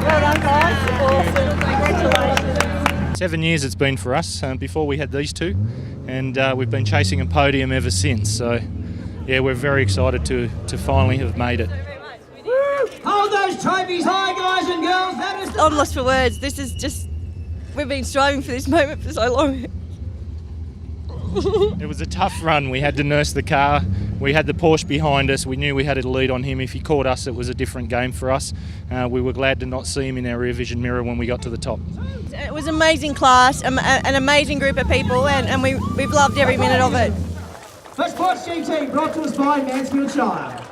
Well done, guys. Awesome. Congratulations. 7 years it's been for us, before we had these two, and we've been chasing a podium ever since. So, yeah, we're very excited to finally have made it. Hold those trophies high, guys and girls. That is I'm lost for words. This is just, we've been striving for this moment for so long. It was a tough run. We had to nurse the car. We had the Porsche behind us. We knew we had a lead on him. If he caught us, it was a different game for us. We were glad to not see him in our rear vision mirror when we got to the top. It was an amazing class, an amazing group of people, and we've loved every minute of it. First Porsche GT brought to us by Mansfield Shire.